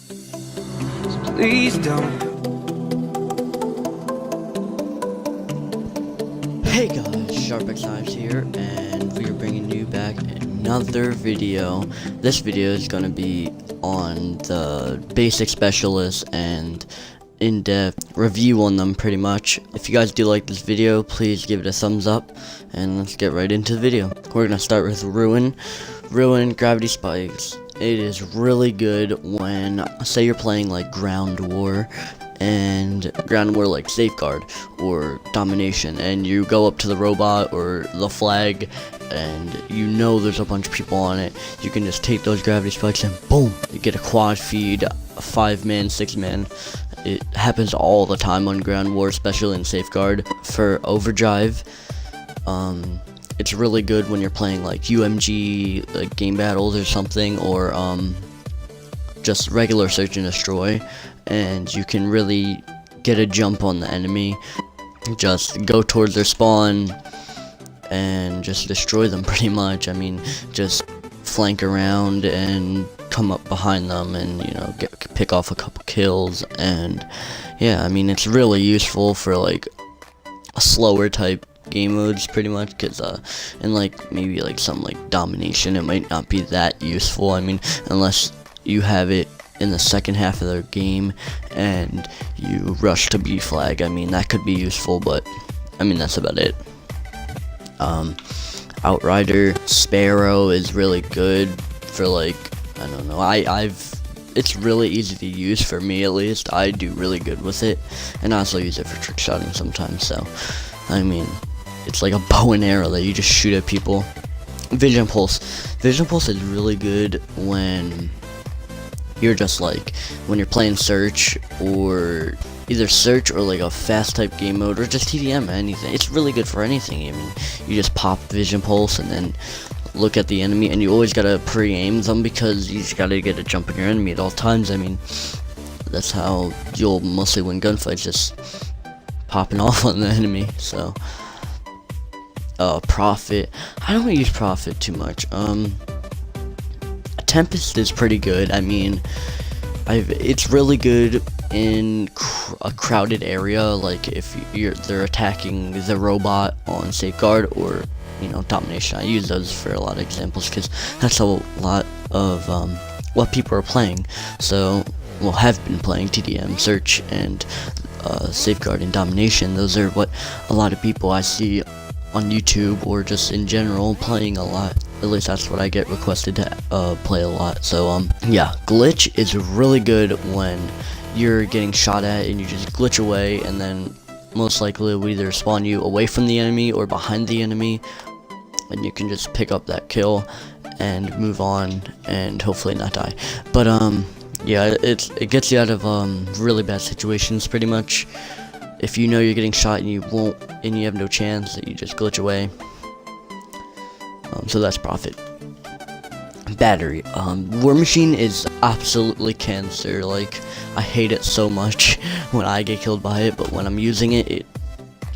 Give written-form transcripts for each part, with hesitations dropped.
So please don't. Hey guys, XboxOne here, and we are bringing you back another video. This video is going to be on the basic specialists and in-depth review on them pretty much. If you guys do like this video, please give it a thumbs up, and let's get right into the video. We're going to start with Ruin Gravity Spikes. It is really good when, say you're playing like Ground War like Safeguard or Domination, and you go up to the robot or the flag and you know there's a bunch of people on it. You can just take those gravity spikes and boom, you get a quad feed, a 5-man, 6-man. It happens all the time on Ground War, especially in Safeguard. For Overdrive, it's really good when you're playing like UMG, like game battles or something, or just regular search and destroy, and you can really get a jump on the enemy. Just go towards their spawn and just destroy them pretty much. I mean, just flank around and come up behind them and, you know, pick off a couple kills. And yeah, I mean, it's really useful for like a slower type game modes pretty much, because and like maybe like something like Domination, it might not be that useful. I mean, unless you have it in the second half of the game and you rush to B flag, I mean, that could be useful, but I mean, that's about it. Outrider Sparrow is really good for, like, I don't know, it's really easy to use for me, at least. I do really good with it, and I also use it for trick shotting sometimes. So I mean, it's like a bow and arrow that you just shoot at people. Vision Pulse is really good when you're just like, when you're playing search, or either search or like a fast type game mode, or just TDM, anything. It's really good for anything. I mean, you just pop Vision Pulse and then look at the enemy, and you always gotta pre-aim them, because you just gotta get a jump on your enemy at all times. I mean, that's how you'll mostly win gunfights, just popping off on the enemy. So Prophet, I don't use Prophet too much. Tempest is pretty good. I mean, it's really good in a crowded area, like if they're attacking the robot on Safeguard, or, you know, Domination. I use those for a lot of examples, because that's a lot of what people are playing. So, well, have been playing TDM, Search, and Safeguard and Domination. Those are what a lot of people I see on YouTube, or just in general, playing a lot. At least that's what I get requested to play a lot. So yeah, Glitch is really good when you're getting shot at and you just glitch away, and then most likely it will either spawn you away from the enemy or behind the enemy, and you can just pick up that kill and move on and hopefully not die. But yeah, it gets you out of really bad situations pretty much. If you know you're getting shot and you have no chance, you just glitch away. So that's Prophet. Battery. War Machine is absolutely cancer. Like, I hate it so much when I get killed by it, but when I'm using it,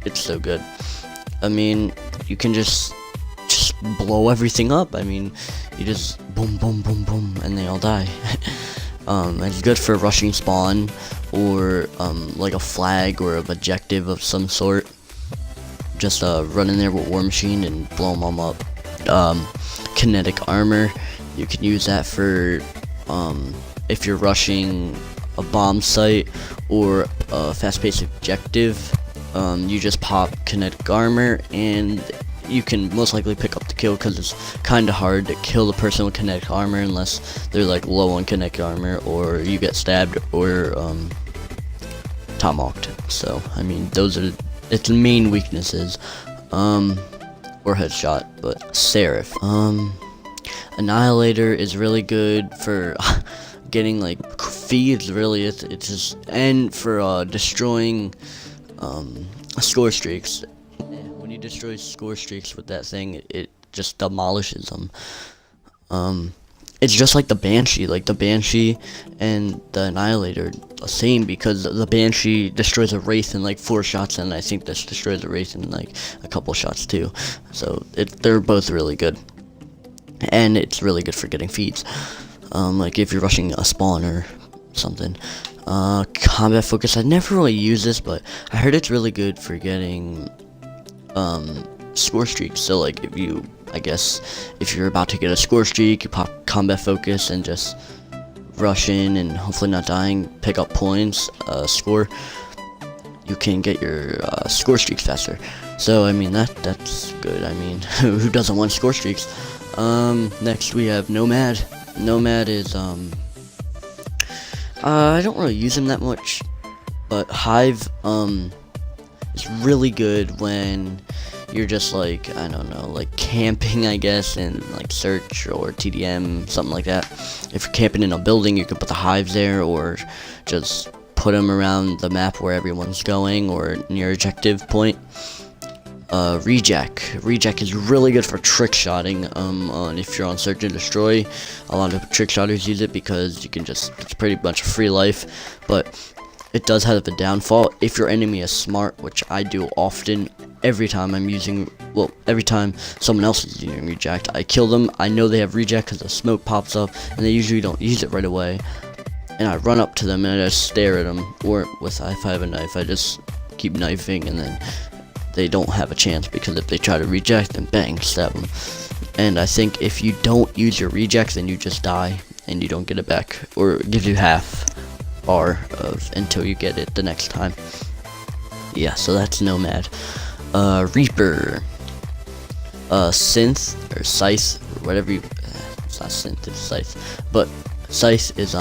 it's so good. I mean, you can just blow everything up. I mean, you just boom, boom, boom, boom, and they all die. It's good for rushing spawn, or like a flag or an objective of some sort. Just run in there with War Machine and blow them up. Kinetic armor, you can use that for if you're rushing a bomb site or a fast-paced objective. You just pop kinetic armor, and you can most likely pick up the kill, because it's kind of hard to kill the person with kinetic armor unless they're like low on kinetic armor, or you get stabbed or tomahawked. So I mean, those are its main weaknesses. Or headshot. But Seraph, Annihilator is really good for getting like feeds. Really, it's just, and for destroying score streaks. When you destroy score streaks with that thing, it just demolishes them. It's just like the Banshee. Like the Banshee and the Annihilator, the same, because the Banshee destroys a Wraith in like 4 shots, and I think this destroys a Wraith in like a couple shots too. So they're both really good, and it's really good for getting feeds. Like if you're rushing a spawn or something. Combat focus. I never really use this, but I heard it's really good for getting score streaks. So like if you, I guess, if you're about to get a score streak, you pop combat focus and just rush in and hopefully not dying, pick up points, score. You can get your score streaks faster. So I mean that's good. I mean, who doesn't want score streaks? Next we have Nomad. Nomad is I don't really use him that much, but Hive is really good when you're just like, I don't know, like camping, I guess, in like search or TDM, something like that. If you're camping in a building, you can put the hives there, or just put them around the map where everyone's going, or near objective point. Reject is really good for trick shotting. If you're on search and destroy, a lot of trick shotters use it because you can just, it's pretty much a free life, but it does have a downfall. If your enemy is smart, which I do often, every time I'm using, well, every time someone else is using reject, I kill them. I know they have reject because the smoke pops up, and they usually don't use it right away. And I run up to them and I just stare at them, or if I have a knife, I just keep knifing, and then they don't have a chance, because if they try to reject, then bang, stab them. And I think if you don't use your reject, then you just die and you don't get it back, or it gives you half bar of until you get it the next time. Yeah, so that's Nomad. Reaper, Synth or Scythe, or whatever you, it's not Synth, it's Scythe, but Scythe is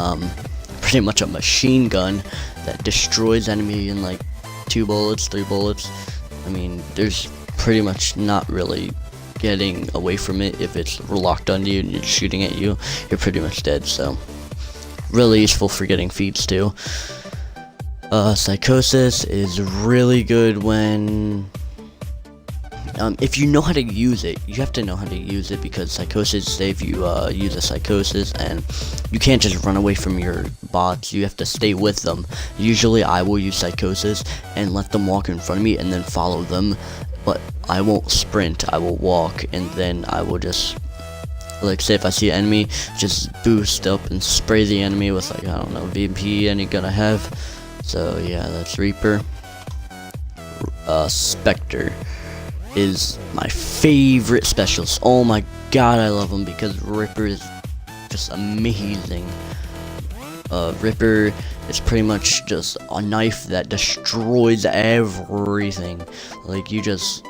pretty much a machine gun that destroys enemy in like 2 bullets, 3 bullets. I mean, there's pretty much not really getting away from it. If it's locked onto you and it's shooting at you, you're pretty much dead. So really useful for getting feeds too. Psychosis is really good when if you know how to use it. You have to know how to use it, because Psychosis, say if you use a Psychosis, and you can't just run away from your bots, you have to stay with them. Usually I will use Psychosis and let them walk in front of me and then follow them, but I won't sprint, I will walk, and then I will just, like, say if I see an enemy, just boost up and spray the enemy with, like, I don't know, VP any gun I have. So yeah, that's Reaper. Spectre is my favorite specialist. Oh my god, I love him, because Ripper is just amazing. Ripper is pretty much just a knife that destroys everything. Like, you just,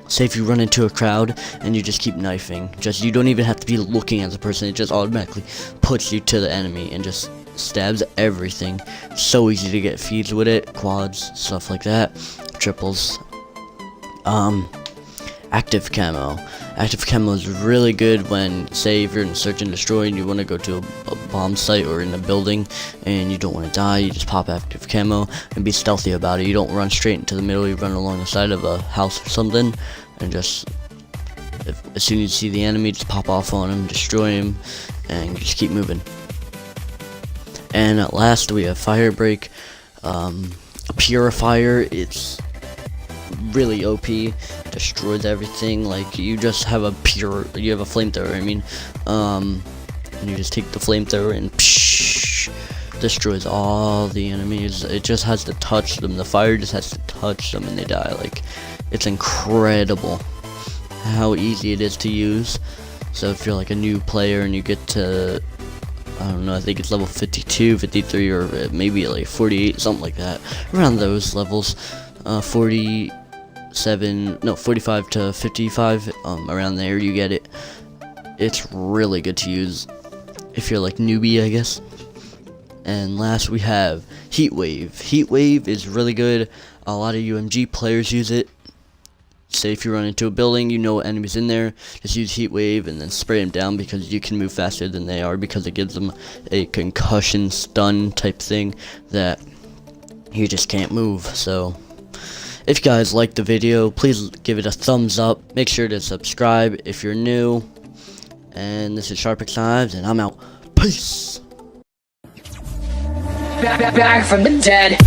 say if you run into a crowd and you just keep knifing, just, you don't even have to be looking at the person, it just automatically puts you to the enemy and just stabs everything. So easy to get feeds with it, quads, stuff like that, triples. Active camo. Active camo is really good when, say, if you're in search and destroy and you want to go to a bomb site or in a building and you don't want to die. You just pop active camo and be stealthy about it. You don't run straight into the middle, you run along the side of a house or something, and just, as soon as you see the enemy, just pop off on him, destroy him, and just keep moving. And at last we have Firebreak. A Purifier, it's really OP, destroys everything. Like, you just have a flamethrower, I mean, and you just take the flamethrower and psh, destroys all the enemies. It just has to touch them, the fire just has to touch them and they die. Like, it's incredible how easy it is to use. So if you're like a new player and you get to, I don't know, I think it's level 52, 53, or maybe like 48, something like that, around those levels, 45 to 55, around there you get it. It's really good to use if you're like newbie, I guess. And last we have Heatwave. Heatwave is really good. A lot of UMG players use it. Say if you run into a building, you know what enemy's in there, just use Heatwave and then spray them down, because you can move faster than they are, because it gives them a concussion stun type thing that you just can't move. So if you guys liked the video, please give it a thumbs up. Make sure to subscribe if you're new. And this is XboxOne, and I'm out. Peace! Back from the dead.